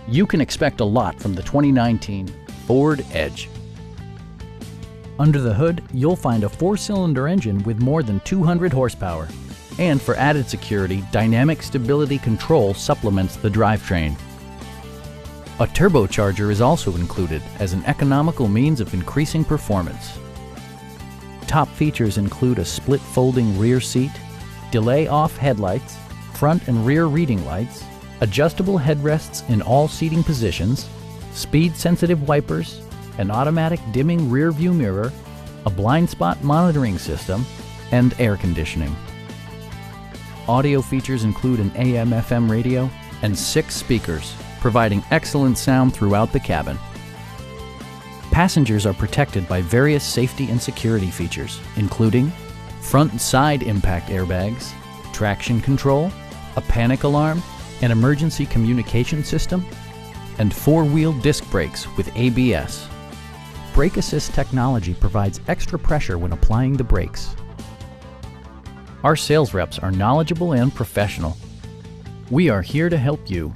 You can expect a lot from the 2019 Ford Edge. Under the hood, you'll find a 4-cylinder engine with more than 200 horsepower. And for added security, dynamic stability control supplements the drivetrain. A turbocharger is also included as an economical means of increasing performance. Top features include a split folding rear seat, delay-off headlights, front and rear reading lights, adjustable headrests in all seating positions, speed-sensitive wipers, an automatic dimming rear-view mirror, a blind spot monitoring system, and air conditioning. Audio features include an AM/FM radio and 6 speakers, providing excellent sound throughout the cabin. Passengers are protected by various safety and security features, including front and side impact airbags, traction control, a panic alarm, an emergency communication system, and 4-wheel disc brakes with ABS. Brake assist technology provides extra pressure when applying the brakes. Our sales reps are knowledgeable and professional. We are here to help you.